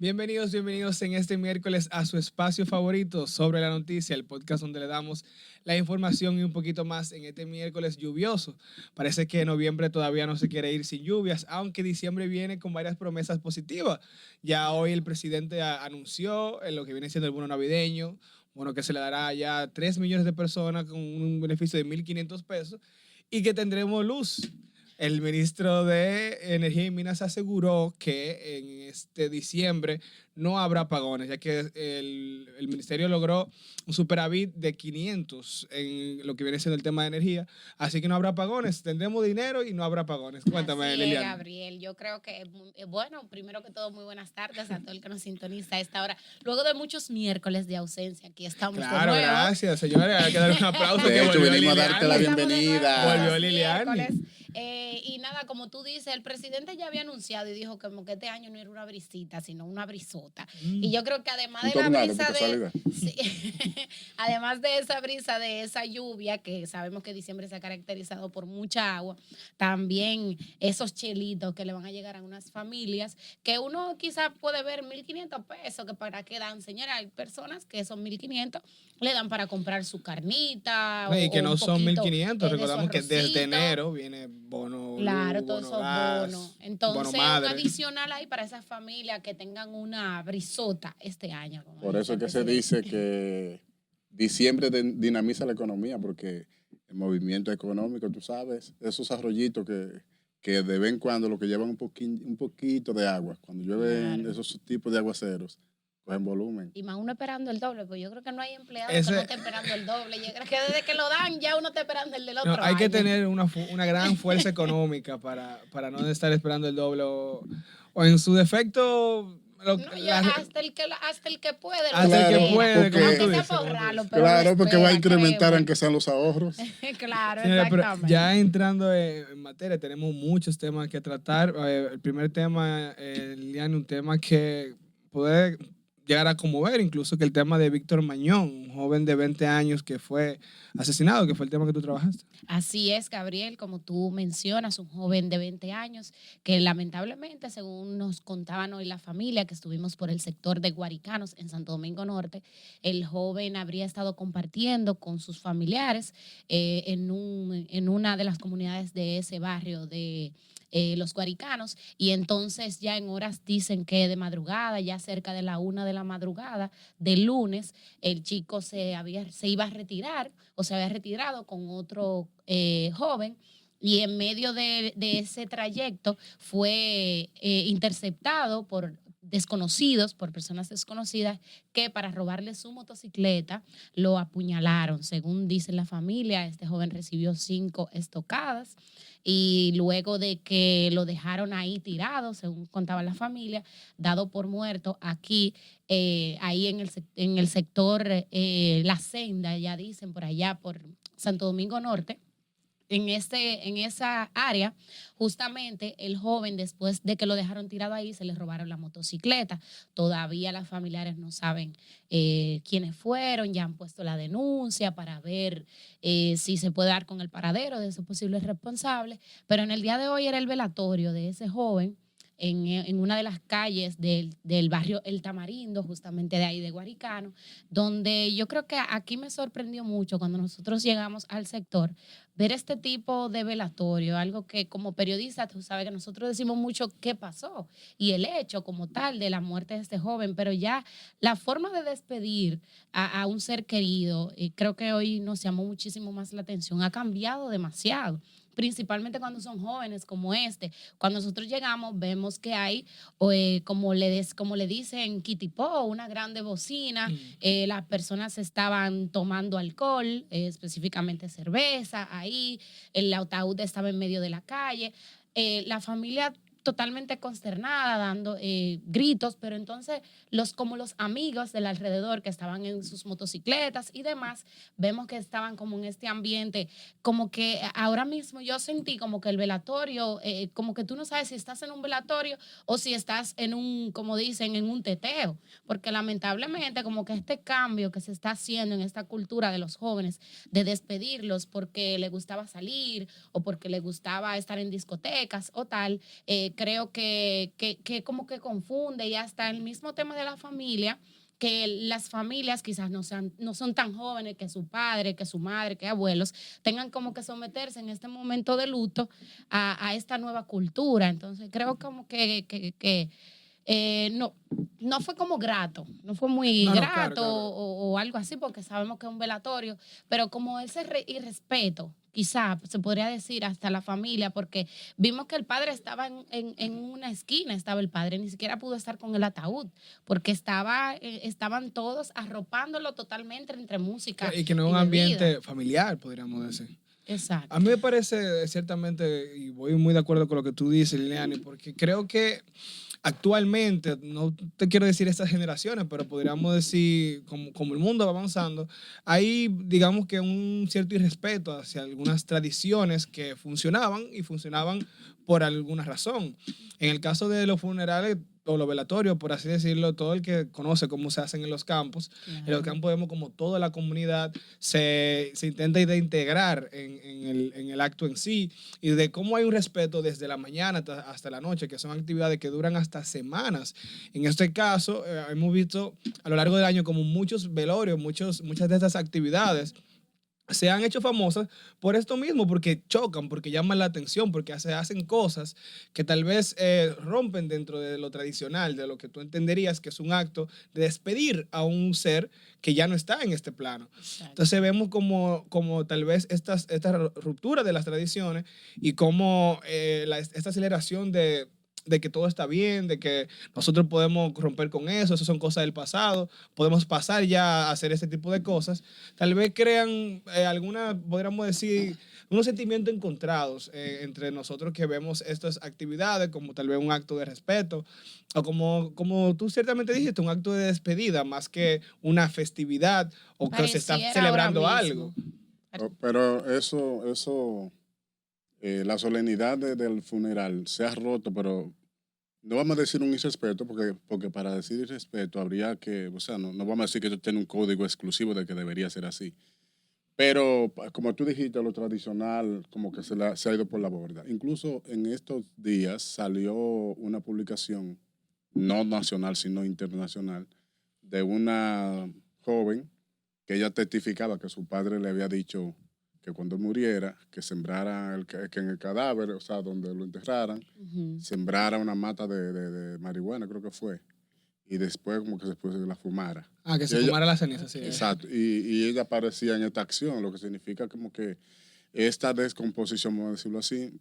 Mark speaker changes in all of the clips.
Speaker 1: Bienvenidos en este miércoles a su espacio favorito sobre la noticia, el podcast donde le damos la información y un poquito más en este miércoles lluvioso. Parece que noviembre todavía no se quiere ir sin lluvias, aunque diciembre viene con varias promesas positivas. Ya hoy el presidente anunció lo que viene siendo el bono navideño, bueno, que se le dará ya a 3 millones de personas con un beneficio de 1.500 pesos y que tendremos luz. El ministro de Energía y Minas aseguró que en este diciembre no habrá apagones, ya que el ministerio logró un superávit de 500 en lo que viene siendo el tema de energía, así que no habrá apagones, tendremos dinero y no habrá apagones. Cuéntame,
Speaker 2: Así es,
Speaker 1: Liliana.
Speaker 2: Gabriel. Yo creo que, bueno, primero que todo, muy buenas tardes a todo el que nos sintoniza a esta hora. Luego de muchos miércoles de ausencia, aquí estamos de
Speaker 1: Claro,
Speaker 2: nuevo.
Speaker 1: gracias, señores. Hay que dar un aplauso.
Speaker 3: De
Speaker 1: que
Speaker 3: hecho,
Speaker 1: volvió
Speaker 3: venimos a
Speaker 1: Liliana.
Speaker 3: darte la bienvenida.
Speaker 1: Volvió
Speaker 2: Los
Speaker 1: Liliana.
Speaker 2: miércoles. Y nada, como tú dices, el presidente ya había anunciado y dijo como que este año no era una brisita, sino una brisota. Y yo creo que además de la brisa sí, además de esa brisa, de esa lluvia, que sabemos que diciembre se ha caracterizado por mucha agua, también esos chelitos que le van a llegar a unas familias, que uno quizás puede ver 1.500 pesos, que para qué dan, señora, hay personas que esos 1.500 le dan para comprar su carnita.
Speaker 1: Y que no son 1.500,
Speaker 2: de
Speaker 1: recordamos que desde
Speaker 2: arrocito.
Speaker 1: enero viene bono
Speaker 2: Claro,
Speaker 1: luz,
Speaker 2: todos
Speaker 1: bono
Speaker 2: esos
Speaker 1: gas,
Speaker 2: bonos. Entonces,
Speaker 1: bono madre.
Speaker 2: un adicional ahí para esas familias que tengan una brisota este año.
Speaker 3: Por eso es que se dice que diciembre dinamiza la economía, porque el movimiento económico, tú sabes, esos arroyitos que de vez en cuando lo que llevan un poquito de agua, cuando llueven esos tipos de aguaceros, cogen volumen.
Speaker 2: Y más uno esperando el doble, pues yo creo que no hay empleado que no esté esperando el doble. Yo creo que desde que lo dan ya uno está esperando el del otro
Speaker 1: Hay que
Speaker 2: año.
Speaker 1: tener una gran fuerza económica para no estar esperando el doble o en su defecto...
Speaker 2: hasta el que puede.
Speaker 1: Hasta el que puede,
Speaker 3: como tú
Speaker 1: dices.
Speaker 3: Claro, porque va a incrementar aunque sean los ahorros.
Speaker 2: Claro,
Speaker 1: Señora,
Speaker 2: exactamente.
Speaker 1: pero ya entrando en materia, tenemos muchos temas que tratar. El primer tema, Liliana, un tema que puede llegar a conmover, incluso que el tema de Víctor Mañón, un joven de 20 años que fue asesinado, que fue el tema que tú trabajaste.
Speaker 2: Así es, Gabriel, como tú mencionas, un joven de 20 años que lamentablemente, según nos contaban hoy la familia, que estuvimos por el sector de Guaricanos en Santo Domingo Norte, el joven habría estado compartiendo con sus familiares en una de las comunidades de ese barrio de los Guaricanos, y entonces ya en horas dicen que de madrugada, ya cerca de la 1 de la madrugada del lunes, el chico se iba a retirar o se había retirado con otro joven, y en medio de ese trayecto fue interceptado por desconocidos, por personas desconocidas, que para robarle su motocicleta lo apuñalaron. Según dice la familia, este joven recibió 5 estocadas y luego de que lo dejaron ahí tirado, según contaba la familia, dado por muerto aquí, ahí en el sector La Senda, ya dicen, por allá, por Santo Domingo Norte. En esa área, justamente el joven, después de que lo dejaron tirado ahí, se le robaron la motocicleta. Todavía las familiares no saben quiénes fueron, ya han puesto la denuncia para ver si se puede dar con el paradero de esos posibles responsables. Pero en el día de hoy era el velatorio de ese joven en una de las calles del barrio El Tamarindo, justamente de ahí de Guaricano, donde yo creo que aquí me sorprendió mucho cuando nosotros llegamos al sector, ver este tipo de velatorio, algo que como periodista tú sabes que nosotros decimos mucho qué pasó y el hecho como tal de la muerte de este joven, pero ya la forma de despedir a un ser querido, creo que hoy nos llamó muchísimo más la atención, ha cambiado demasiado, principalmente cuando son jóvenes como este. Cuando nosotros llegamos vemos que hay, como le dicen, kitipo, una grande bocina, las personas estaban tomando alcohol, específicamente cerveza, ahí, el ataúd estaba en medio de la calle, la familia totalmente consternada, dando gritos, pero entonces como los amigos del alrededor que estaban en sus motocicletas y demás, vemos que estaban como en este ambiente, como que ahora mismo yo sentí como que el velatorio, como que tú no sabes si estás en un velatorio o si estás en un, como dicen, en un teteo, porque lamentablemente como que este cambio que se está haciendo en esta cultura de los jóvenes, de despedirlos porque les gustaba salir o porque les gustaba estar en discotecas o tal, creo que como que confunde, y hasta el mismo tema de la familia, que las familias quizás no son tan jóvenes que su padre, que su madre, que abuelos, tengan como que someterse en este momento de luto a esta nueva cultura. Entonces creo como que no fue como grato, no fue muy
Speaker 1: No,
Speaker 2: grato
Speaker 1: claro.
Speaker 2: o algo así, porque sabemos que es un velatorio, pero como ese irrespeto, quizá se podría decir hasta la familia, porque vimos que el padre estaba en una esquina, estaba el padre, ni siquiera pudo estar con el ataúd, porque estaban todos arropándolo totalmente entre música
Speaker 1: Y que no es
Speaker 2: y
Speaker 1: un
Speaker 2: bebida.
Speaker 1: ambiente familiar, podríamos decir.
Speaker 2: Exacto.
Speaker 1: A mí me parece ciertamente, y voy muy de acuerdo con lo que tú dices, Liliani, porque creo que actualmente, no te quiero decir estas generaciones, pero podríamos decir, como el mundo va avanzando, hay, digamos que un cierto irrespeto hacia algunas tradiciones que funcionaban y funcionaban por alguna razón. En el caso de los funerales o los velatorios, por así decirlo, todo el que conoce cómo se hacen en los campos, en los campos vemos como toda la comunidad se intenta integrar en el acto en sí, y de cómo hay un respeto desde la mañana hasta la noche, que son actividades que duran hasta semanas. En este caso, hemos visto a lo largo del año como muchos velorios, muchas de estas actividades se han hecho famosas por esto mismo, porque chocan, porque llaman la atención, porque hacen cosas que tal vez rompen dentro de lo tradicional, de lo que tú entenderías que es un acto de despedir a un ser que ya no está en este plano.
Speaker 2: Exacto.
Speaker 1: Entonces vemos como tal vez esta ruptura de las tradiciones y como esta aceleración de que todo está bien, de que nosotros podemos romper con eso son cosas del pasado, podemos pasar ya a hacer ese tipo de cosas, tal vez crean podríamos decir, unos sentimientos encontrados entre nosotros que vemos estas actividades como tal vez un acto de respeto, o como tú ciertamente dijiste, un acto de despedida, más que una festividad o que se está
Speaker 2: Pareciera
Speaker 1: celebrando
Speaker 2: ahora
Speaker 1: algo.
Speaker 2: mismo.
Speaker 3: Pero eso la solemnidad del funeral se ha roto, pero no vamos a decir un irrespeto, porque para decir irrespeto habría que, o sea, no vamos a decir que esto tiene un código exclusivo de que debería ser así. Pero como tú dijiste, lo tradicional como que se ha ido por la borda. Incluso en estos días salió una publicación, no nacional, sino internacional, de una joven que ella testificaba que su padre le había dicho que cuando muriera, que sembrara que en el cadáver, o sea, donde lo enterraran, sembrara una mata de marihuana, creo que fue, y después como que después la fumara.
Speaker 1: Que se fumara la ceniza, sí.
Speaker 3: Exacto, y ella aparecía en esta acción, lo que significa como que esta descomposición, vamos a decirlo así,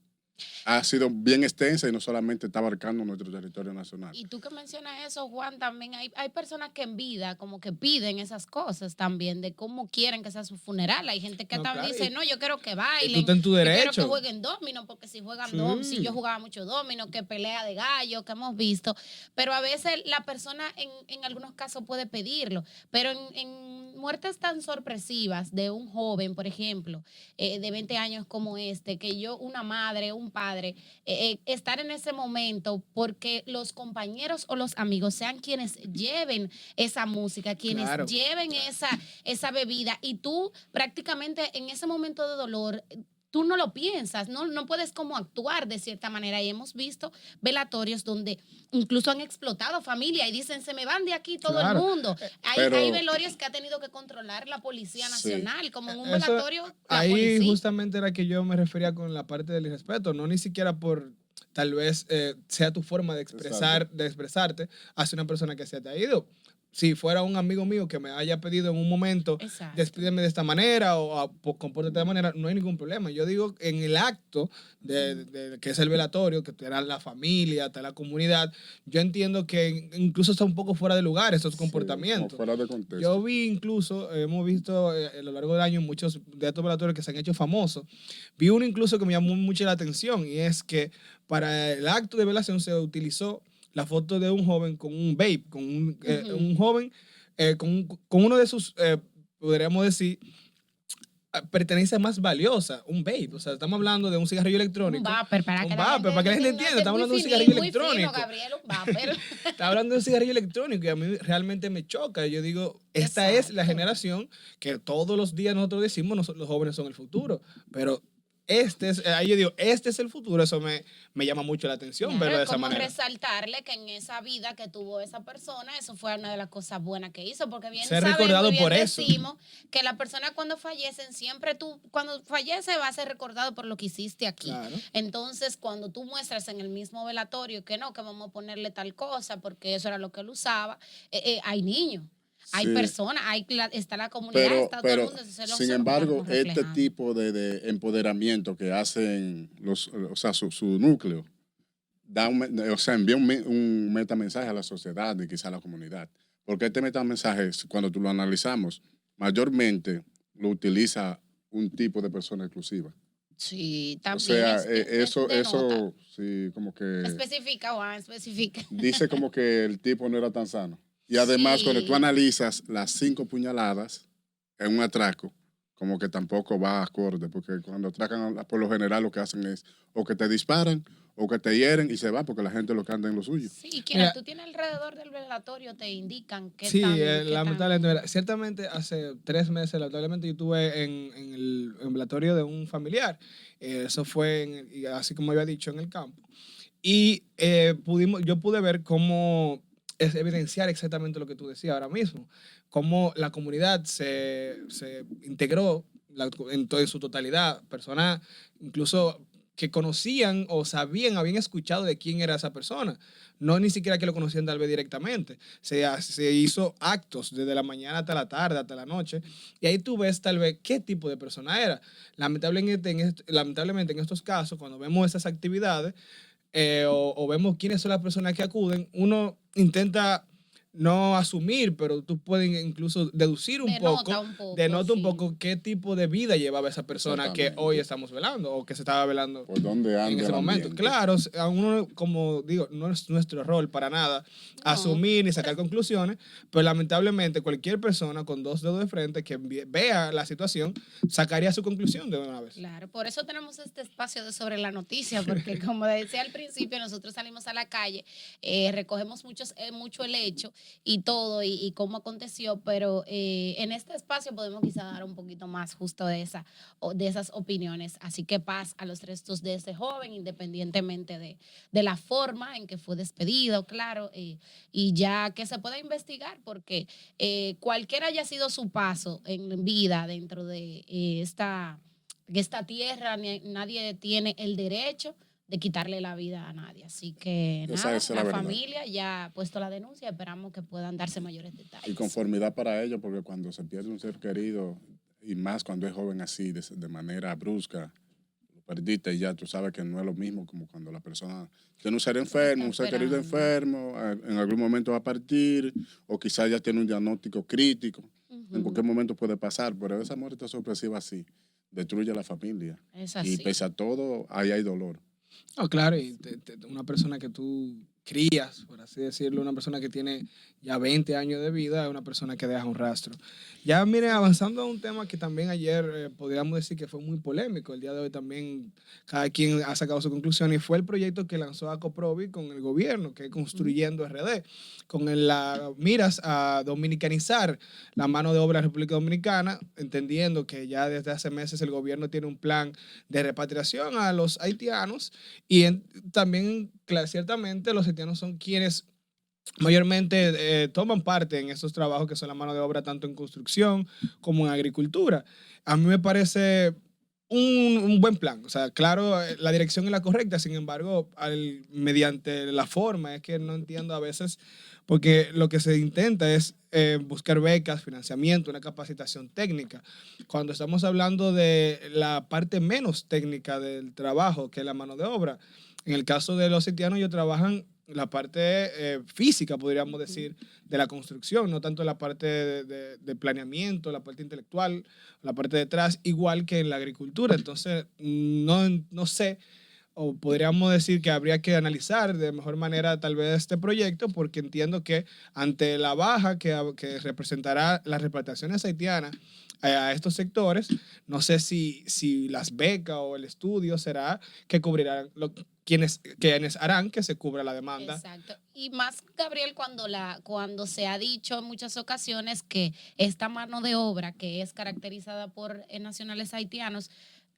Speaker 3: ha sido bien extensa y no solamente está abarcando nuestro territorio nacional.
Speaker 2: Y tú que mencionas eso, Juan, también hay personas que en vida como que piden esas cosas también, de cómo quieren que sea su funeral. Hay gente que también dice, no, yo quiero que bailen,
Speaker 1: tú estás en tu
Speaker 2: yo quiero
Speaker 1: derecho.
Speaker 2: que jueguen domino, porque si juegan si yo jugaba mucho domino, que pelea de gallo, que hemos visto. Pero a veces la persona en algunos casos puede pedirlo, pero en muertes tan sorpresivas de un joven, por ejemplo, de 20 años como este, que una madre, un padre, estar en ese momento porque los compañeros o los amigos sean quienes lleven esa música, quienes lleven esa bebida, y tú prácticamente en ese momento de dolor tú no lo piensas, no puedes como actuar de cierta manera. Y hemos visto velatorios donde incluso han explotado familia y dicen, se me van de aquí todo el mundo. Hay velorios que ha tenido que controlar la Policía Nacional, como en un velatorio la
Speaker 1: ahí
Speaker 2: policía.
Speaker 1: Justamente era que yo me refería con la parte del irrespeto, no ni siquiera por tal vez sea tu forma de expresarte hacia una persona que se te ha ido. Si fuera un amigo mío que me haya pedido en un momento, despídeme de esta manera o compórtate de esta manera, no hay ningún problema. Yo digo, en el acto que es el velatorio, que está la familia, está la comunidad, yo entiendo que incluso está un poco fuera de lugar estos comportamientos.
Speaker 3: Fuera de contexto.
Speaker 1: Yo vi incluso, hemos visto a lo largo del año muchos de estos velatorios que se han hecho famosos. Vi uno incluso que me llamó mucho la atención, y es que para el acto de velación se utilizó la foto de un joven con un vape, con un joven con uno de sus, podríamos decir, pertenencia más valiosa, un vape. O sea, estamos hablando de un cigarrillo electrónico.
Speaker 2: Un vapor, para que la
Speaker 1: gente entienda. Estamos hablando de un cigarrillo electrónico.
Speaker 2: Gabriel, un vapor.
Speaker 1: Está hablando de un cigarrillo electrónico y a mí realmente me choca. Yo digo, esta es la generación que todos los días nosotros decimos, los jóvenes son el futuro, pero ahí yo digo, este es el futuro, eso me llama mucho la atención
Speaker 2: Claro,
Speaker 1: verlo de
Speaker 2: es
Speaker 1: esa
Speaker 2: como
Speaker 1: manera.
Speaker 2: resaltarle que en esa vida que tuvo esa persona, eso fue una de las cosas buenas que hizo, porque bien
Speaker 1: Ser
Speaker 2: sabemos
Speaker 1: recordado
Speaker 2: y bien
Speaker 1: por eso.
Speaker 2: decimos que las personas cuando fallecen, siempre cuando fallece va a ser recordado por lo que hiciste aquí.
Speaker 1: Claro.
Speaker 2: Entonces, cuando tú muestras en el mismo velatorio que no, que vamos a ponerle tal cosa, porque eso era lo que él usaba, hay niños. Hay
Speaker 3: Sí.
Speaker 2: personas, está la comunidad, está todo el mundo. Entonces,
Speaker 3: sin
Speaker 2: eso es lo que
Speaker 3: embargo,
Speaker 2: estamos
Speaker 3: este
Speaker 2: reflejando.
Speaker 3: tipo de empoderamiento que hacen o sea, su núcleo, o sea, envía un metamensaje a la sociedad y quizá a la comunidad. Porque este metamensaje, cuando tú lo analizamos, mayormente lo utiliza un tipo de persona exclusiva.
Speaker 2: Sí,
Speaker 3: O
Speaker 2: también
Speaker 3: sea,
Speaker 2: eso denota.
Speaker 3: sí, como que
Speaker 2: Especifica, Juan, especifica.
Speaker 3: dice como que el tipo no era tan sano. Y además, cuando tú
Speaker 2: Sí.
Speaker 3: analizas las 5 puñaladas en un atraco, como que tampoco va acorde, porque cuando atracan, por lo general lo que hacen es o que te disparan o que te hieren y se va, porque la gente lo que anda en lo suyo.
Speaker 2: Sí,
Speaker 1: Mira,
Speaker 2: tú tienes alrededor del velatorio, te indican qué
Speaker 1: sí,
Speaker 2: tan...
Speaker 1: lamentablemente, mira, ciertamente hace 3 meses, lamentablemente yo estuve en el ambulatorio de un familiar. Eso fue, y así como había dicho, en el campo. Y yo pude ver cómo es evidenciar exactamente lo que tú decías ahora mismo, cómo la comunidad se integró en su totalidad, personas incluso que conocían o sabían, habían escuchado de quién era esa persona, no ni siquiera que lo conocían tal vez directamente, se hizo actos desde la mañana hasta la tarde, hasta la noche, y ahí tú ves tal vez qué tipo de persona era. Lamentablemente en estos casos, cuando vemos esas actividades, o vemos quiénes son las personas que acuden, uno intenta no asumir, pero tú puedes incluso deducir un
Speaker 2: Denota
Speaker 1: poco,
Speaker 2: un poco,
Speaker 1: denota un
Speaker 2: sí.
Speaker 1: poco qué tipo de vida llevaba esa persona que hoy
Speaker 3: Exactamente.
Speaker 1: estamos velando o que se estaba velando
Speaker 3: Por dónde
Speaker 1: en
Speaker 3: anda
Speaker 1: ese
Speaker 3: el
Speaker 1: momento.
Speaker 3: ambiente.
Speaker 1: Claro, a uno, como digo, no es nuestro rol para nada
Speaker 2: No,
Speaker 1: asumir ni sacar conclusiones, pero lamentablemente cualquier persona con 2 dedos de frente que vea la situación sacaría su conclusión de una vez.
Speaker 2: claro, por eso tenemos este espacio de sobre la noticia, porque como decía al principio, nosotros salimos a la calle, recogemos mucho el hecho y todo, y cómo aconteció, pero en este espacio podemos quizá dar un poquito más justo de esas opiniones. Así que paz a los restos de ese joven, independientemente de la forma en que fue despedido, claro, y ya que se pueda investigar, porque cualquiera haya sido su paso en vida dentro de esta tierra, nadie tiene el derecho de quitarle la vida a nadie. Así que
Speaker 3: Esa
Speaker 2: nada,
Speaker 3: es la
Speaker 2: la
Speaker 3: verdad.
Speaker 2: familia ya ha puesto la denuncia, esperamos que puedan darse mayores
Speaker 3: Y
Speaker 2: detalles.
Speaker 3: conformidad para ellos, porque cuando se pierde un ser querido, y más cuando es joven así, de manera brusca, lo perdiste y ya tú sabes que no es lo mismo como cuando la persona tiene un ser enfermo, un ser querido enfermo, en algún momento va a partir, o quizás ya tiene un diagnóstico crítico. En cualquier momento puede pasar, pero esa muerte sorpresiva así destruye a la familia.
Speaker 2: Es
Speaker 3: Y
Speaker 2: así.
Speaker 3: pese a todo, ahí hay dolor.
Speaker 1: No, claro, y una persona que tú crías, por así decirlo, una persona que tiene ya 20 años de vida, es una persona que deja un rastro. Ya, mire, avanzando a un tema que también ayer podríamos decir que fue muy polémico, el día de hoy también cada quien ha sacado su conclusión, y fue el proyecto que lanzó Acoprovi con el gobierno, que es Construyendo RD, con la miras a dominicanizar la mano de obra de la República Dominicana, entendiendo que ya desde hace meses el gobierno tiene un plan de repatriación a los haitianos, y también, ciertamente, los haitianos son quienes mayormente toman parte en esos trabajos que son la mano de obra tanto en construcción como en agricultura. A mí me parece un buen plan. O sea, claro, la dirección es la correcta, sin embargo, mediante la forma es que no entiendo a veces, porque lo que se intenta es buscar becas, financiamiento, una capacitación técnica. Cuando estamos hablando de la parte menos técnica del trabajo, que es la mano de obra, en el caso de los haitianos, ellos trabajan la parte física, podríamos decir, de la construcción, no tanto la parte de planeamiento, la parte intelectual, la parte de detrás, igual que en la agricultura. Entonces, no sé, o podríamos decir que habría que analizar de mejor manera tal vez este proyecto, porque entiendo que ante la baja que representará las repatriaciones haitianas a estos sectores, no sé si las becas o el estudio será que cubrirán quienes harán que se cubra la demanda.
Speaker 2: Exacto. Y más, Gabriel, cuando se ha dicho en muchas ocasiones que esta mano de obra que es caracterizada por nacionales haitianos,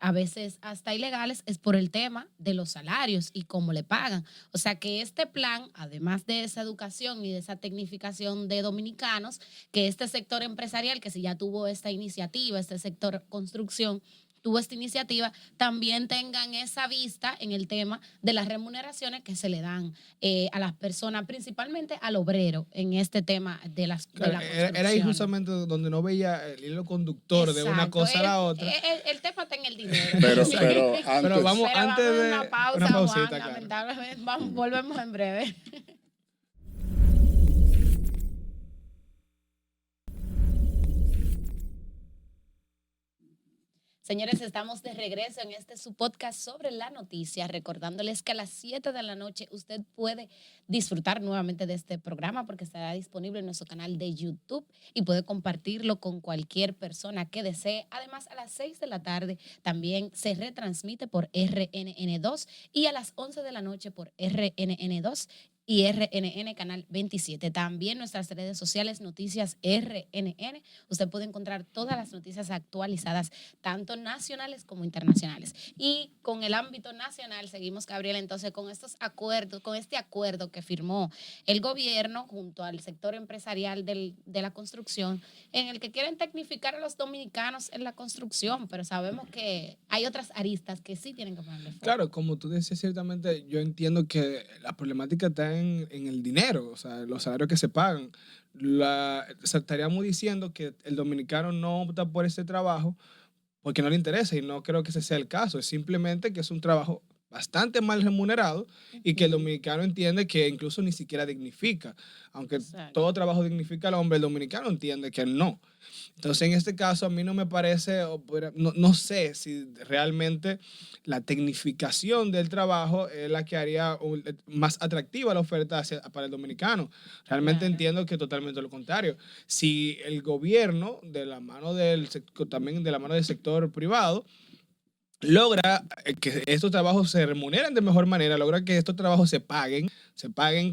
Speaker 2: a veces hasta ilegales, es por el tema de los salarios y cómo le pagan. O sea que este plan, además de esa educación y de esa tecnificación de dominicanos, que este sector empresarial, que si ya tuvo esta iniciativa, este sector construcción, tuvo esta iniciativa, también tengan esa vista en el tema de las remuneraciones que se le dan a las personas, principalmente al obrero, en este tema de la
Speaker 1: Claro,
Speaker 2: construcción.
Speaker 1: era ahí justamente donde no veía el hilo conductor de una cosa a la otra.
Speaker 2: El tema está en el dinero.
Speaker 3: Pero
Speaker 1: Pero
Speaker 3: antes,
Speaker 1: vamos,
Speaker 2: Pero
Speaker 1: antes
Speaker 2: vamos a
Speaker 1: de
Speaker 2: una pausa,
Speaker 1: una pausita,
Speaker 2: Juan,
Speaker 1: claro.
Speaker 2: lamentablemente. Volvemos en breve. Señores, estamos de regreso en su podcast sobre la noticia, recordándoles que a las 7 de la noche usted puede disfrutar nuevamente de este programa porque estará disponible en nuestro canal de YouTube y puede compartirlo con cualquier persona que desee. Además, a las 6 de la tarde también se retransmite por RNN2 y a las 11 de la noche por RNN2 y RNN Canal 27. También nuestras redes sociales, Noticias RNN. Usted puede encontrar todas las noticias actualizadas, tanto nacionales como internacionales. Y con el ámbito nacional, seguimos, Gabriel, entonces con estos acuerdos, con este acuerdo que firmó el gobierno junto al sector empresarial de la construcción, en el que quieren tecnificar a los dominicanos en la construcción, pero sabemos que hay otras aristas que sí tienen que ponerle foco.
Speaker 1: Claro, como tú decías, ciertamente yo entiendo que la problemática está en el dinero, o sea, los salarios que se pagan. O sea, estaríamos diciendo que el dominicano no opta por ese trabajo porque no le interesa y no creo que ese sea el caso. Es simplemente que es un trabajo bastante mal remunerado y que el dominicano entiende que incluso ni siquiera dignifica. Aunque
Speaker 2: Exacto.
Speaker 1: todo trabajo dignifica al hombre, el dominicano entiende que no. Entonces, en este caso, a mí no me parece, no sé si realmente la tecnificación del trabajo es la que haría más atractiva la oferta para el dominicano. Realmente
Speaker 2: Claro.
Speaker 1: entiendo que totalmente lo contrario. Si el gobierno, de la mano también de la mano del sector privado, logra que estos trabajos se remuneren de mejor manera, logra que estos trabajos se paguen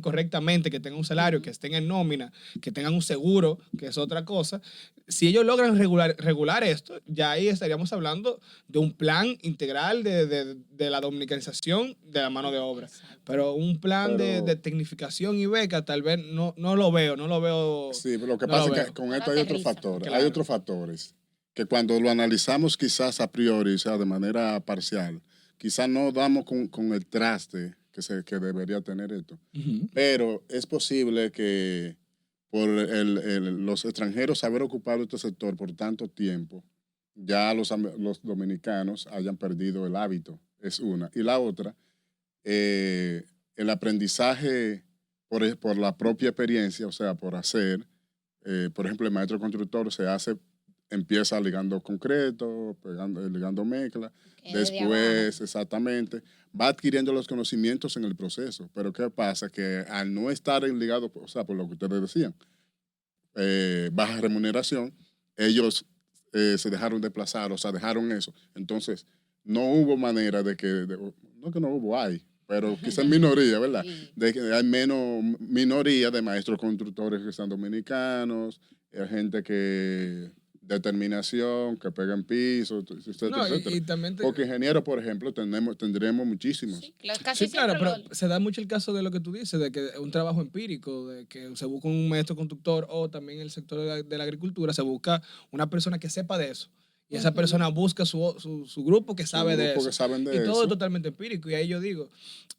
Speaker 1: correctamente, que tengan un salario, que estén en nómina, que tengan un seguro, que es otra cosa. Si ellos logran regular esto, ya ahí estaríamos hablando de un plan integral de la dominicanización de la mano de obra. Pero un plan de tecnificación y beca tal vez no lo veo.
Speaker 3: sí, pero lo que
Speaker 1: no
Speaker 3: pasa
Speaker 1: lo
Speaker 3: es que
Speaker 1: veo.
Speaker 3: con
Speaker 2: No
Speaker 3: esto hay otros
Speaker 2: aterriza.
Speaker 3: factores.
Speaker 1: Claro.
Speaker 3: Hay otros factores que cuando lo analizamos quizás a priori, o sea, de manera parcial, quizás no damos con el traste que debería tener esto.
Speaker 1: Ujú.
Speaker 3: Pero es posible que por los extranjeros haber ocupado este sector por tanto tiempo, ya los dominicanos hayan perdido el hábito, es una. Y la otra, el aprendizaje por la propia experiencia, o sea, por hacer, por ejemplo, el maestro constructor empieza ligando concreto, ligando mezcla,
Speaker 2: Que desde abajo.
Speaker 3: después, exactamente, va adquiriendo los conocimientos en el proceso. Pero ¿qué pasa? Que al no estar ligado, o sea, por lo que ustedes decían, baja remuneración, ellos se dejaron desplazar, o sea, dejaron eso. Entonces, no hubo manera no que no hubo, hay, pero quizás minoría, ¿verdad?
Speaker 2: Sí.
Speaker 3: De que hay menos minoría de maestros constructores que sean dominicanos, hay gente que determinación, que pegan pisos, etcétera,
Speaker 1: No,
Speaker 3: etcétera.
Speaker 1: y también
Speaker 3: Porque ingenieros, por ejemplo, tendremos muchísimos.
Speaker 2: Sí, casi
Speaker 1: Sí, claro,
Speaker 2: siempre
Speaker 1: pero se da mucho el caso de lo que tú dices, de que un trabajo empírico, de que se busca un maestro constructor o también en el sector de la agricultura se busca una persona que sepa de eso. Y esa persona busca su grupo que sabe de
Speaker 3: grupo
Speaker 1: eso.
Speaker 3: que saben de
Speaker 1: Y todo
Speaker 3: eso.
Speaker 1: es totalmente empírico. Y ahí yo digo,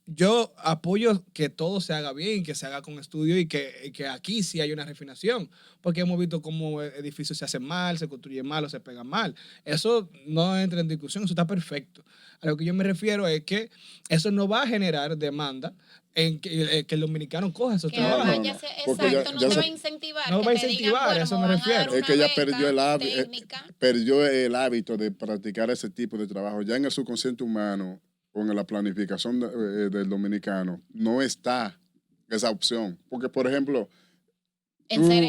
Speaker 1: yo apoyo que todo se haga bien, que se haga con estudio y que aquí sí hay una refinación. Porque hemos visto cómo edificios se hacen mal, se construyen mal o se pegan mal. Eso no entra en discusión, eso está perfecto. A lo que yo me refiero es que eso no va a generar demanda en que el dominicano coja esos
Speaker 2: que
Speaker 1: trabajos.
Speaker 2: vaya,
Speaker 3: porque
Speaker 2: exacto, no
Speaker 3: ya
Speaker 2: te va a
Speaker 3: se-
Speaker 2: incentivar.
Speaker 1: No
Speaker 2: que
Speaker 1: va a
Speaker 2: te digan,
Speaker 1: incentivar,
Speaker 2: bueno,
Speaker 1: a eso
Speaker 2: me
Speaker 1: me
Speaker 2: van a dar
Speaker 1: refiero.
Speaker 3: Es que
Speaker 2: una
Speaker 3: ya
Speaker 2: beca técnica.
Speaker 3: perdió el hábito de practicar ese tipo de trabajo. Ya en el subconsciente humano o en la planificación del dominicano no está esa opción. Porque, por ejemplo,
Speaker 2: En,
Speaker 3: tú,
Speaker 2: ser,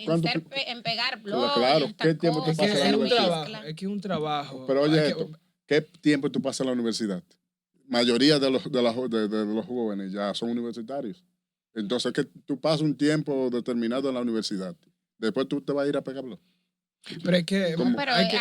Speaker 3: ¿cuánto
Speaker 2: en pegar
Speaker 3: Claro,
Speaker 2: blogs,
Speaker 3: ¿qué tiempo tú
Speaker 1: Es que
Speaker 3: pasas en la
Speaker 1: es un
Speaker 3: universidad?
Speaker 1: trabajo, es que es un trabajo.
Speaker 3: Pero
Speaker 1: Hay
Speaker 3: oye
Speaker 1: que-
Speaker 3: esto, ¿qué tiempo tú pasas en la universidad? Mayoría de los jóvenes ya son universitarios. Entonces, que tú pasas un tiempo determinado en la universidad. Después tú te vas a ir a pegar blog.
Speaker 1: Pero es que
Speaker 3: Como-
Speaker 2: Pero,
Speaker 1: hay que-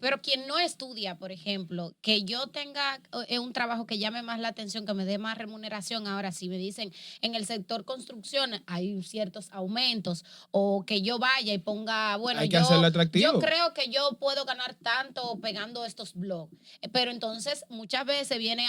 Speaker 2: pero quien no estudia, por ejemplo, que yo tenga un trabajo que llame más la atención, que me dé más remuneración. Ahora, si me dicen en el sector construcción hay ciertos aumentos, o que yo vaya y ponga, bueno,
Speaker 1: hay que hacerlo atractivo.
Speaker 2: yo creo que yo puedo ganar tanto pegando estos blogs. Pero entonces muchas veces viene,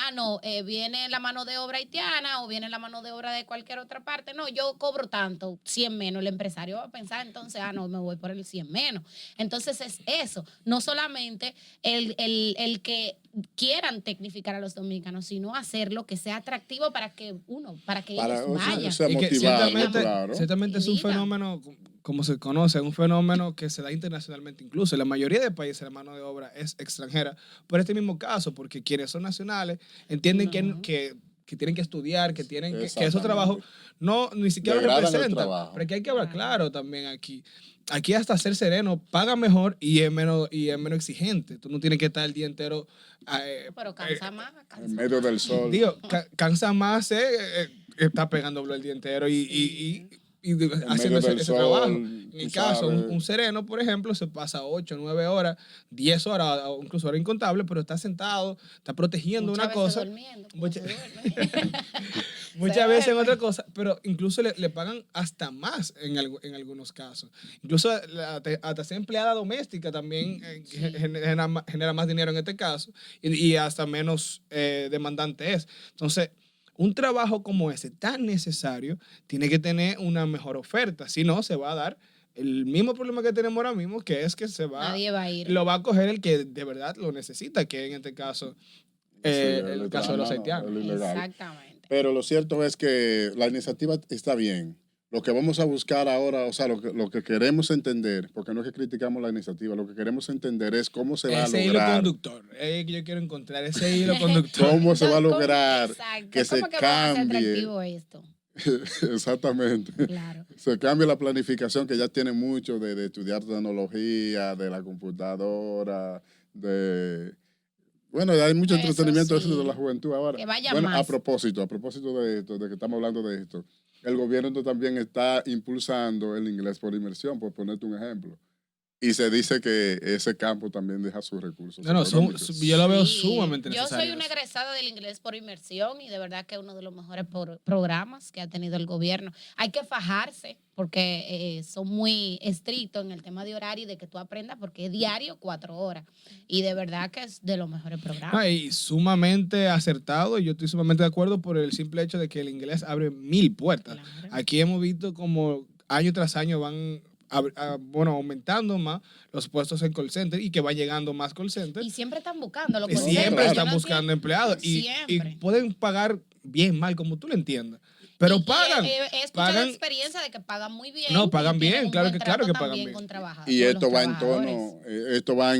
Speaker 2: viene la mano de obra haitiana o viene la mano de obra de cualquier otra parte. No, yo cobro tanto, 100 menos. El empresario va a pensar entonces, no, me voy por el 100 menos. Entonces es eso, no solamente el que quieran tecnificar a los dominicanos, sino hacerlo que sea atractivo para que ellos vayan.
Speaker 3: o sea,
Speaker 1: y que
Speaker 3: motivarlo,
Speaker 1: ciertamente,
Speaker 3: claro.
Speaker 1: ciertamente es un
Speaker 2: Diga.
Speaker 1: fenómeno, como se conoce, un fenómeno que se da internacionalmente incluso. En la mayoría de países la mano de obra es extranjera por este mismo caso, porque quienes son nacionales entienden
Speaker 2: No.
Speaker 1: que tienen que estudiar, que tienen que esos
Speaker 3: Exactamente.
Speaker 1: trabajos ni siquiera lo
Speaker 3: Degradan el
Speaker 1: representan.
Speaker 3: trabajo.
Speaker 1: Pero que hay que hablar
Speaker 2: Claro.
Speaker 1: claro también aquí. Aquí hasta ser sereno paga mejor y es menos exigente. Tú no tienes que estar el día entero.
Speaker 2: Pero cansa más, cansa
Speaker 3: En medio
Speaker 2: más.
Speaker 3: del sol.
Speaker 1: Digo, cansa más estar pegando blow el día entero y haciendo
Speaker 3: medio del
Speaker 1: ese
Speaker 3: sol,
Speaker 1: trabajo. En mi
Speaker 3: tú
Speaker 1: caso,
Speaker 3: sabes.
Speaker 1: un sereno, por ejemplo, se pasa 8, 9 horas, 10 horas, o incluso horas incontables, pero está sentado, está protegiendo
Speaker 2: Muchas
Speaker 1: una
Speaker 2: veces
Speaker 1: cosa.
Speaker 2: durmiendo, como
Speaker 1: Mucha-
Speaker 2: se duerme.
Speaker 1: Muchas
Speaker 2: Se
Speaker 1: veces en
Speaker 2: duerme.
Speaker 1: otra cosa, pero incluso le pagan hasta más en algunos casos. Incluso hasta ser empleada doméstica también
Speaker 2: Sí.
Speaker 1: genera más dinero en este caso y hasta menos demandante es. Entonces, un trabajo como ese tan necesario tiene que tener una mejor oferta, si no se va a dar el mismo problema que tenemos ahora mismo, que es que
Speaker 2: Nadie va a ir.
Speaker 1: lo va a coger el que de verdad lo necesita, que en este caso el caso de los haitianos.
Speaker 3: el ilegal.
Speaker 2: Exactamente.
Speaker 3: Pero lo cierto es que la iniciativa está bien. Lo que vamos a buscar ahora, o sea, lo que queremos entender, porque no es que criticamos la iniciativa, lo que queremos entender es cómo se va a
Speaker 1: Ese hilo
Speaker 3: lograr,
Speaker 1: conductor, que yo quiero encontrar, ese hilo conductor.
Speaker 3: cómo se va a
Speaker 2: ¿Cómo?
Speaker 3: lograr
Speaker 2: Exacto.
Speaker 3: que se
Speaker 2: ¿Cómo que vamos a hacer
Speaker 3: cambie.
Speaker 2: atractivo esto?
Speaker 3: Exactamente.
Speaker 2: Claro.
Speaker 3: Se cambia la planificación que ya tiene mucho de estudiar tecnología, de la computadora, Bueno, hay mucho
Speaker 2: Eso
Speaker 3: entretenimiento
Speaker 2: sí.
Speaker 3: eso de la juventud ahora.
Speaker 2: Que vaya
Speaker 3: Bueno,
Speaker 2: más.
Speaker 3: a propósito de esto, de que estamos hablando de esto, el gobierno también está impulsando el inglés por inmersión, por ponerte un ejemplo. Y se dice que ese campo también deja sus recursos
Speaker 1: No,
Speaker 3: económicos.
Speaker 1: yo lo veo
Speaker 2: Sí.
Speaker 1: sumamente
Speaker 2: Yo
Speaker 1: necesario.
Speaker 2: soy una egresada del inglés por inmersión y de verdad que es uno de los mejores programas que ha tenido el gobierno. Hay que fajarse porque son muy estrictos en el tema de horario y de que tú aprendas porque es diario 4 horas. Y de verdad que es de los mejores programas.
Speaker 1: Y sumamente acertado, y yo estoy sumamente de acuerdo por el simple hecho de que el inglés abre 1000 puertas.
Speaker 2: Claro.
Speaker 1: Aquí hemos visto como año tras año van aumentando más los puestos en call center y que va llegando más call center.
Speaker 2: Y siempre están buscando los
Speaker 1: Y
Speaker 2: conceptos.
Speaker 1: siempre
Speaker 3: Yo
Speaker 1: están
Speaker 2: no
Speaker 1: buscando empleados y
Speaker 2: Siempre.
Speaker 1: pueden pagar bien, mal, como tú lo entiendas. Pero pagan.
Speaker 2: He escuchado
Speaker 1: pagan
Speaker 2: experiencia de que pagan muy bien.
Speaker 1: No, pagan
Speaker 2: y tienen
Speaker 1: bien,
Speaker 2: un
Speaker 1: claro
Speaker 2: buen
Speaker 1: que
Speaker 2: trato
Speaker 1: pagan
Speaker 2: también
Speaker 1: bien.
Speaker 2: con
Speaker 3: Y
Speaker 2: con
Speaker 3: esto
Speaker 2: los
Speaker 3: va en
Speaker 2: trabajadores.
Speaker 3: tono, esto va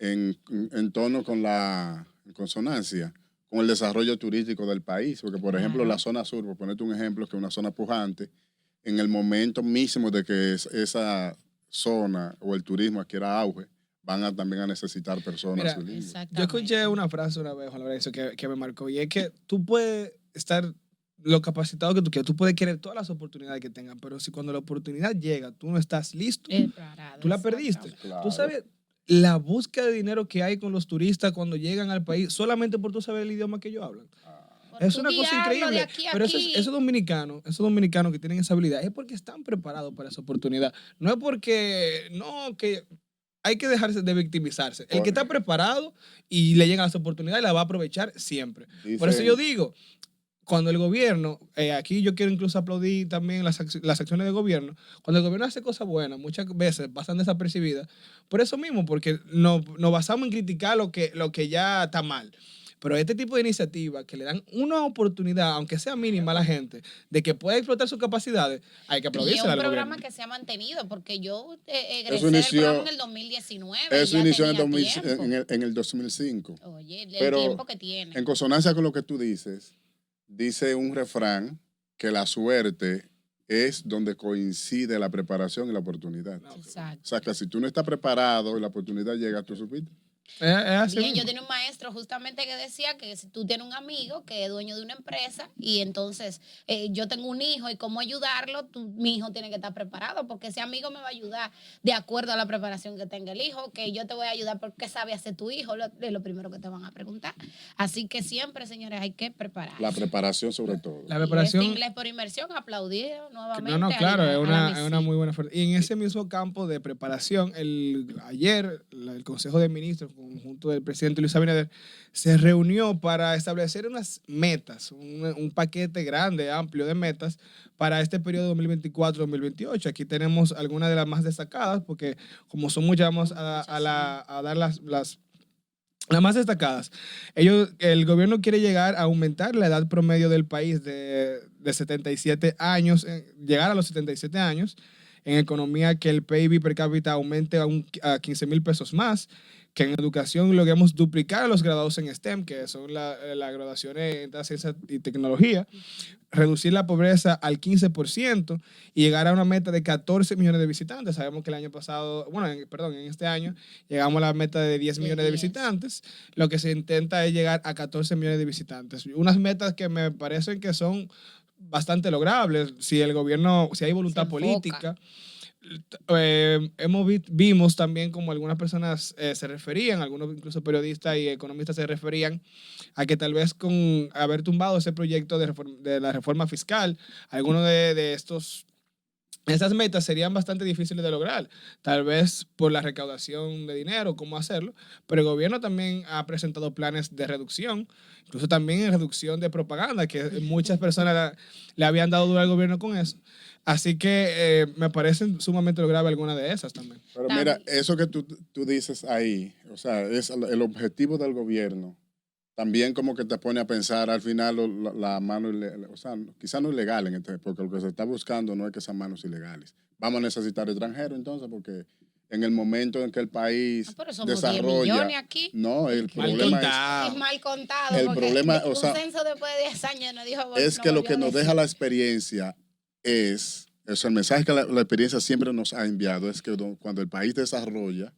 Speaker 3: en tono con la consonancia, con el desarrollo turístico del país. Porque, por ejemplo,
Speaker 2: Claro.
Speaker 3: la zona sur, por ponerte un ejemplo, que es una zona pujante, en el momento mismo de que esa zona o el turismo adquiera auge, van también a necesitar personas.
Speaker 1: Mira,
Speaker 3: bilingües.
Speaker 2: Exactamente.
Speaker 1: Yo escuché una frase una vez, Juan Lorenzo, que me marcó, y es que tú puedes estar lo capacitado que tú quieras, tú puedes querer todas las oportunidades que tengas, pero si cuando la oportunidad llega, tú no estás listo,
Speaker 2: Parado,
Speaker 1: tú la perdiste.
Speaker 2: exactamente.
Speaker 3: Claro.
Speaker 1: Tú sabes la búsqueda de dinero que hay con los turistas cuando llegan al país, solamente por tú saber el idioma que ellos hablan.
Speaker 2: Por
Speaker 1: Es
Speaker 2: tú
Speaker 1: una cosa
Speaker 2: guiarlo de
Speaker 1: increíble.
Speaker 2: aquí a
Speaker 1: Pero
Speaker 2: aquí.
Speaker 1: esos dominicanos que tienen esa habilidad es porque están preparados para esa oportunidad. No es porque, no, que hay que dejarse de victimizarse. El que está preparado y le llegan las oportunidades la va a aprovechar siempre. Por eso yo digo, cuando el gobierno, aquí yo quiero incluso aplaudir también las acciones del gobierno, cuando el gobierno hace cosas buenas, muchas veces pasan desapercibidas, por eso mismo, porque nos basamos en criticar lo que ya está mal. Pero este tipo de iniciativas que le dan una oportunidad, aunque sea mínima a la gente, de que pueda explotar sus capacidades, hay que
Speaker 2: Y es
Speaker 1: aplaudirse
Speaker 2: un
Speaker 1: al
Speaker 2: programa
Speaker 1: gobierno.
Speaker 2: que se ha mantenido, porque yo egresé
Speaker 3: Eso
Speaker 2: del
Speaker 3: inició-
Speaker 2: programa en el 2019.
Speaker 3: Eso
Speaker 2: ya
Speaker 3: inició en,
Speaker 2: tenía
Speaker 3: 2000
Speaker 2: tiempo.
Speaker 3: en el 2005.
Speaker 2: Oye, el
Speaker 3: Pero
Speaker 2: tiempo que tiene.
Speaker 3: En consonancia con lo que tú dices, dice un refrán que la suerte es donde coincide la preparación y la oportunidad.
Speaker 2: Exacto.
Speaker 3: O sea, que si tú no estás preparado y la oportunidad llega, tú supiste.
Speaker 1: Es así
Speaker 2: Bien, yo
Speaker 1: mismo.
Speaker 2: tenía un maestro justamente que decía que si tú tienes un amigo que es dueño de una empresa y entonces yo tengo un hijo y cómo ayudarlo, mi hijo tiene que estar preparado porque ese amigo me va a ayudar de acuerdo a la preparación que tenga el hijo, que yo te voy a ayudar porque sabe hacer tu hijo, es lo primero que te van a preguntar. Así que siempre, señores, hay que
Speaker 3: La
Speaker 2: prepararse.
Speaker 3: preparación sobre todo.
Speaker 1: La
Speaker 2: Y este
Speaker 1: preparación.
Speaker 2: inglés por inmersión, aplaudido
Speaker 1: No,
Speaker 2: nuevamente
Speaker 1: no, claro,
Speaker 2: a la
Speaker 1: es una
Speaker 2: MISI.
Speaker 1: muy buena oferta. Y en ese mismo campo de preparación, ayer el Consejo de Ministros, conjunto del presidente Luis Abinader, se reunió para establecer unas metas, un paquete grande, amplio de metas para este periodo 2024-2028. Aquí tenemos algunas de las más destacadas, porque como son muchas, vamos a dar las más destacadas. El gobierno quiere llegar a aumentar la edad promedio del país de 77 años, llegar a los 77 años, en economía que el PIB per cápita aumente a 15,000 pesos más, que en educación logremos duplicar a los graduados en STEM, que son las graduaciones de ciencia y tecnología, reducir la pobreza al 15% y llegar a una meta de 14 millones de visitantes. Sabemos que el año pasado, bueno, en este año llegamos a la meta de 10 millones de visitantes. Lo que se intenta es llegar a 14 millones de visitantes. Unas metas que me parecen que son bastante logrables si el gobierno, si hay voluntad política. Vimos también como algunas personas se referían, algunos incluso periodistas y economistas se referían a que tal vez con haber tumbado ese proyecto de la reforma fiscal, algunos de estas metas serían bastante difíciles de lograr, tal vez por la recaudación de dinero, cómo hacerlo, pero el gobierno también ha presentado planes de reducción, incluso también en reducción de propaganda, que muchas personas le habían dado duro al gobierno con eso. Así que me parecen sumamente logrables algunas de esas también.
Speaker 3: Pero mira, eso que tú dices ahí, o sea, es el objetivo del gobierno. También como que te pone a pensar al final la mano, o sea, quizás no ilegal, porque lo que se está buscando no es que sean manos ilegales. Vamos a necesitar extranjeros entonces, porque en el momento en que el país
Speaker 2: pero somos 10
Speaker 3: desarrolla,
Speaker 2: millones aquí.
Speaker 3: no, el
Speaker 1: Mal
Speaker 3: problema
Speaker 1: contado.
Speaker 2: Es mal contado.
Speaker 3: el
Speaker 2: porque
Speaker 3: problema, o
Speaker 2: un
Speaker 3: sea,
Speaker 2: censo después de 10 años nos dijo,
Speaker 3: es que lo que nos deja la experiencia es, o sea, el mensaje que la experiencia siempre nos ha enviado es que cuando el país desarrolla,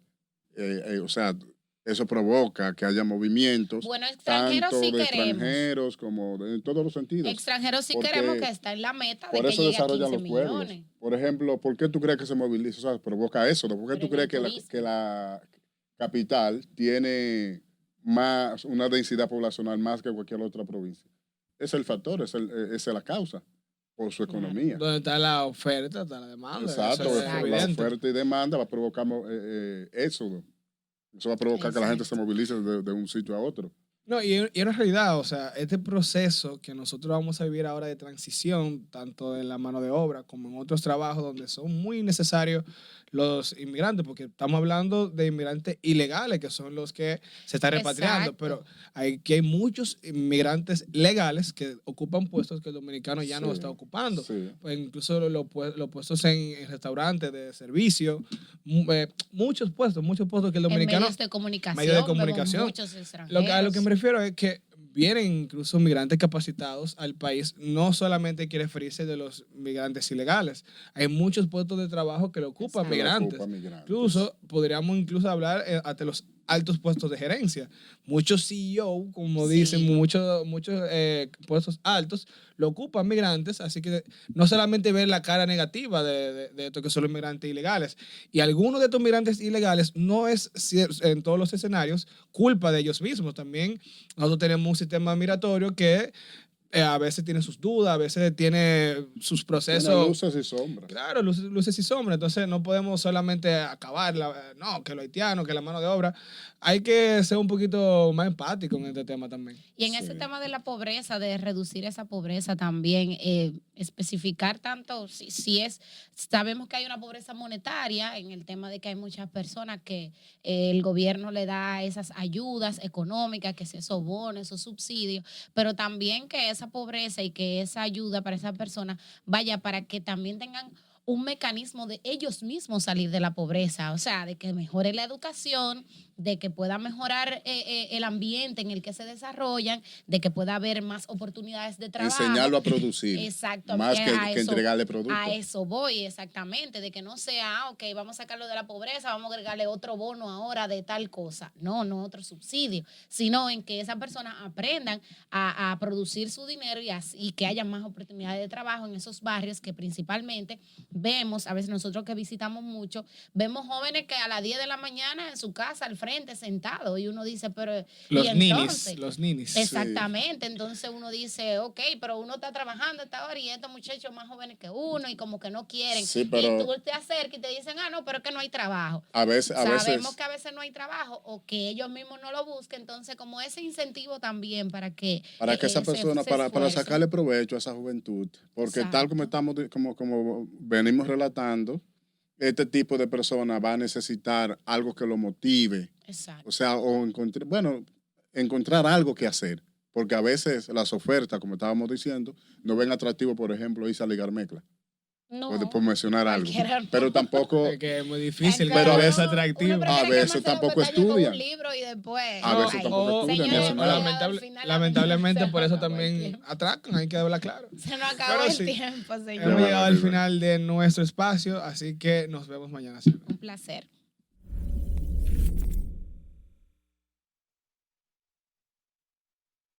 Speaker 3: o sea, eso provoca que haya movimientos,
Speaker 2: bueno, extranjeros
Speaker 3: tanto
Speaker 2: sí
Speaker 3: de
Speaker 2: queremos.
Speaker 3: extranjeros como en todos los sentidos.
Speaker 2: Extranjeros sí
Speaker 3: Porque
Speaker 2: queremos, que está en la meta de
Speaker 3: por
Speaker 2: que
Speaker 3: eso
Speaker 2: llegue a
Speaker 3: desarrollan
Speaker 2: 15
Speaker 3: los pueblos.
Speaker 2: millones.
Speaker 3: Por ejemplo, ¿por qué tú crees que se moviliza? O sea, provoca eso, ¿no? ¿Por qué
Speaker 2: Pero
Speaker 3: tú
Speaker 2: en el
Speaker 3: crees
Speaker 2: turismo.
Speaker 3: que la capital tiene una densidad poblacional más que cualquier otra provincia? Es el factor, esa es la causa, por su economía.
Speaker 1: Donde está la oferta, está la demanda.
Speaker 3: Exacto,
Speaker 1: Eso es
Speaker 3: la
Speaker 1: evidente.
Speaker 3: oferta y demanda va a provocar éxodo. Eso va a provocar que la gente se movilice de un sitio a otro.
Speaker 1: No, y en realidad, o sea, este proceso que nosotros vamos a vivir ahora de transición, tanto en la mano de obra como en otros trabajos donde son muy necesarios los inmigrantes, porque estamos hablando de inmigrantes ilegales, que son los que se están repatriando,
Speaker 2: Exacto.
Speaker 1: pero aquí hay muchos inmigrantes legales que ocupan puestos que el dominicano ya no está ocupando.
Speaker 3: Sí.
Speaker 1: Pues incluso los puestos en restaurantes de servicio, muchos puestos que el dominicano...
Speaker 2: En medios de comunicación.
Speaker 1: medios de comunicación.
Speaker 2: Vemos muchos extranjeros.
Speaker 1: A lo que me refiero es que vienen incluso migrantes capacitados al país. No solamente hay que referirse de los migrantes ilegales. Hay muchos puestos de trabajo que lo ocupan migrantes. Incluso podríamos hablar hasta los altos puestos de gerencia. Muchos CEO, como dicen, muchos puestos altos lo ocupan migrantes, así que no solamente ver la cara negativa de esto que son los migrantes ilegales. Y algunos de estos migrantes ilegales no es en todos los escenarios culpa de ellos mismos. También nosotros tenemos un sistema migratorio que a veces tiene sus dudas, a veces tiene sus procesos.
Speaker 3: Tiene luces y sombras.
Speaker 1: Claro, luces y sombras. Entonces no podemos solamente acabar, que lo haitiano, que la mano de obra. Hay que ser un poquito más empático en este tema también.
Speaker 2: Y en ese tema de la pobreza, de reducir esa pobreza también, especificar tanto, sabemos que hay una pobreza monetaria en el tema de que hay muchas personas que el gobierno le da esas ayudas económicas, que esos bonos, esos subsidios, pero también que esa pobreza y que esa ayuda para esas personas vaya para que también tengan un mecanismo de ellos mismos salir de la pobreza, o sea, de que mejore la educación, de que pueda mejorar el ambiente en el que se desarrollan, de que pueda haber más oportunidades de trabajo.
Speaker 3: Enseñarlo a producir.
Speaker 2: Exacto.
Speaker 3: Más que entregarle productos.
Speaker 2: A eso voy, exactamente, de que no sea, ok, vamos a sacarlo de la pobreza, vamos a agregarle otro bono ahora de tal cosa. No otro subsidio, sino en que esas personas aprendan a producir su dinero y que haya más oportunidades de trabajo en esos barrios que principalmente vemos, a veces nosotros que visitamos mucho, vemos jóvenes que a las 10 de la mañana en su casa al frente sentados y uno dice, pero
Speaker 1: los ninis.
Speaker 2: Exactamente, sí. Entonces uno dice, ok, pero uno está trabajando hasta ahora y estos muchachos más jóvenes que uno y como que no quieren.
Speaker 3: Sí, pero
Speaker 2: y tú te acercas y te dicen, no, pero es que no hay trabajo.
Speaker 3: Sabemos
Speaker 2: que a veces no hay trabajo o que ellos mismos no lo busquen, entonces como ese incentivo también para que
Speaker 3: esa persona, para sacarle provecho a esa juventud, porque exacto, tal como estamos, como venimos relatando, este tipo de persona va a necesitar algo que lo motive.
Speaker 2: Exacto.
Speaker 3: O sea, encontrar algo que hacer, porque a veces las ofertas, como estábamos diciendo, no ven atractivo, por ejemplo, irse a ligar mecla.
Speaker 2: No,
Speaker 3: por mencionar algo.
Speaker 2: No.
Speaker 3: Pero tampoco.
Speaker 1: Es que es muy difícil,
Speaker 3: pero
Speaker 1: a veces atractivo.
Speaker 3: A veces tampoco estudian.
Speaker 2: Un libro y después.
Speaker 3: A veces tampoco estudian.
Speaker 1: Lamentablemente por eso también atracan, hay que hablar claro.
Speaker 2: Se nos acabó el tiempo, señor.
Speaker 1: Hemos llegado al final de nuestro espacio, así que nos vemos mañana.
Speaker 2: Un placer.